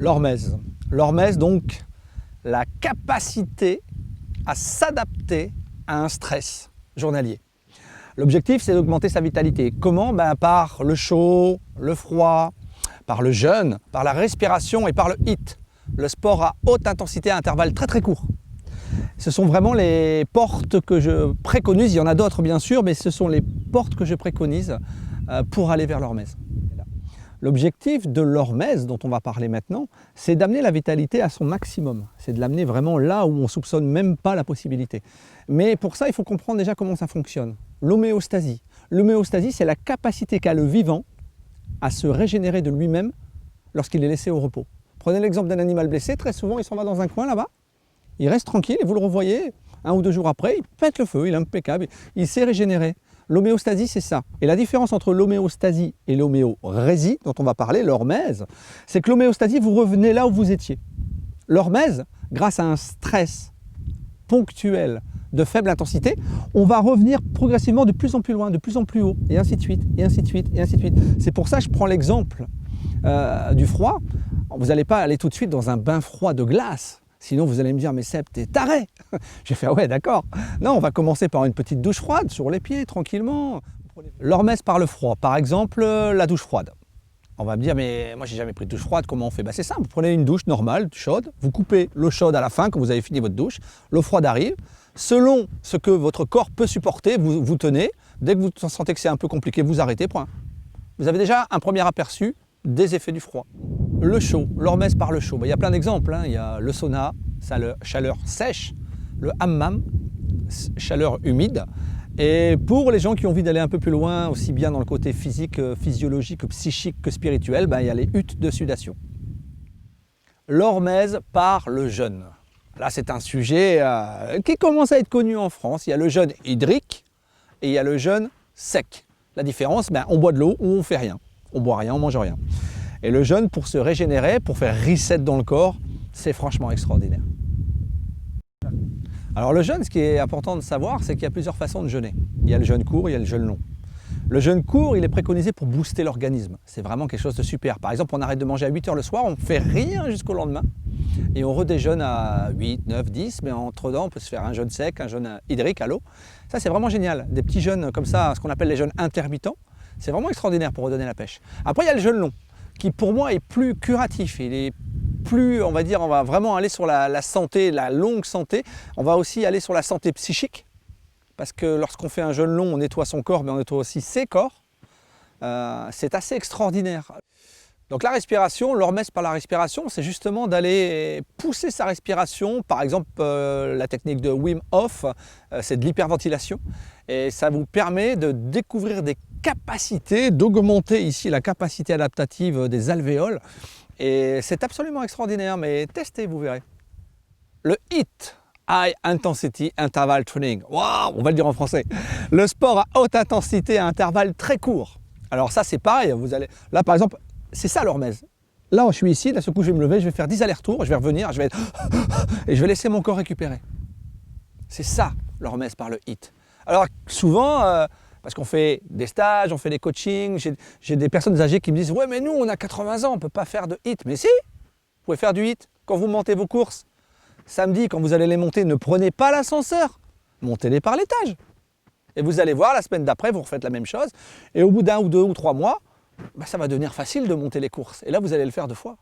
L'hormèse. L'hormèse, donc, la capacité à s'adapter à un stress journalier. L'objectif, c'est d'augmenter sa vitalité. Comment? Par le chaud, le froid, par le jeûne, par la respiration et par le HIIT, le sport à haute intensité à intervalles très très courts. Ce sont vraiment les portes que je préconise, il y en a d'autres bien sûr, mais ce sont les portes que je préconise pour aller vers l'hormèse. L'objectif de l'hormèse, dont on va parler maintenant, c'est d'amener la vitalité à son maximum. C'est de l'amener vraiment là où on ne soupçonne même pas la possibilité. Mais pour ça, il faut comprendre déjà comment ça fonctionne. L'homéostasie. L'homéostasie, c'est la capacité qu'a le vivant à se régénérer de lui-même lorsqu'il est laissé au repos. Prenez l'exemple d'un animal blessé, très souvent il s'en va dans un coin là-bas, il reste tranquille et vous le revoyez 1 ou 2 jours après, il pète le feu, il est impeccable, il s'est régénéré. L'homéostasie, c'est ça. Et la différence entre l'homéostasie et l'homéorésie, dont on va parler, l'hormèse, c'est que l'homéostasie, vous revenez là où vous étiez. L'hormèse, grâce à un stress ponctuel de faible intensité, on va revenir progressivement de plus en plus loin, de plus en plus haut, et ainsi de suite, et ainsi de suite, et ainsi de suite. C'est pour ça que je prends l'exemple du froid. Vous n'allez pas aller tout de suite dans un bain froid de glace. Sinon, vous allez me dire, mais Seb, t'es taré. Je vais faire, ouais, d'accord. Non, on va commencer par une petite douche froide sur les pieds, tranquillement. L'hormèse par le froid. Par exemple, la douche froide. On va me dire, mais moi, j'ai jamais pris de douche froide, comment on fait? C'est simple, vous prenez une douche normale, chaude, vous coupez l'eau chaude à la fin, quand vous avez fini votre douche, l'eau froide arrive. Selon ce que votre corps peut supporter, vous tenez. Dès que vous sentez que c'est un peu compliqué, vous arrêtez, point. Vous avez déjà un premier aperçu des effets du froid. Le chaud, l'hormèse par le chaud. Il y a plein d'exemples. Il y a le sauna, chaleur sèche, le hammam, chaleur humide. Et pour les gens qui ont envie d'aller un peu plus loin, aussi bien dans le côté physique, physiologique, psychique que spirituel, il y a les huttes de sudation. L'hormèse par le jeûne. Là, c'est un sujet qui commence à être connu en France. Il y a le jeûne hydrique et il y a le jeûne sec. La différence, on boit de l'eau ou on ne fait rien. On boit rien, on mange rien. Et le jeûne, pour se régénérer, pour faire reset dans le corps, c'est franchement extraordinaire. Alors le jeûne, ce qui est important de savoir, c'est qu'il y a plusieurs façons de jeûner. Il y a le jeûne court, il y a le jeûne long. Le jeûne court, il est préconisé pour booster l'organisme. C'est vraiment quelque chose de super. Par exemple, on arrête de manger à 8 h le soir, on ne fait rien jusqu'au lendemain. Et on redéjeune à 8, 9, 10, mais entre-temps, on peut se faire un jeûne sec, un jeûne hydrique à l'eau. Ça, c'est vraiment génial. Des petits jeûnes comme ça, ce qu'on appelle les jeûnes intermittents, c'est vraiment extraordinaire pour redonner la pêche. Après, il y a le jeûne long, qui pour moi est plus curatif. Il est plus, on va dire, on va vraiment aller sur la santé, la longue santé. On va aussi aller sur la santé psychique. Parce que lorsqu'on fait un jeûne long, on nettoie son corps, mais on nettoie aussi ses corps. C'est assez extraordinaire. Donc la respiration, l'hormèse par la respiration, c'est justement d'aller pousser sa respiration. Par exemple, la technique de Wim Hof, c'est de l'hyperventilation. Et ça vous permet de découvrir des capacités, d'augmenter ici la capacité adaptative des alvéoles. Et c'est absolument extraordinaire, mais testez, vous verrez. Le HIIT. High Intensity Interval Training. Waouh, on va le dire en français. Le sport à haute intensité à intervalles très courts. Alors ça, c'est pareil. Vous allez là, par exemple, c'est ça l'hormèse. Là, je suis ici, d'un seul coup, je vais me lever, je vais faire 10 allers-retours, je vais revenir, je vais et je vais laisser mon corps récupérer. C'est ça l'hormèse par le HIIT. Alors souvent, parce qu'on fait des stages, on fait des coachings, j'ai des personnes âgées qui me disent « Ouais, mais nous, on a 80 ans, on ne peut pas faire de HIIT. » Mais si, vous pouvez faire du HIIT quand vous montez vos courses. Samedi, quand vous allez les monter, ne prenez pas l'ascenseur, montez-les par l'étage. Et vous allez voir, la semaine d'après, vous refaites la même chose. Et au bout d'1 ou 2 ou 3 mois, ça va devenir facile de monter les courses. Et là, vous allez le faire 2 fois.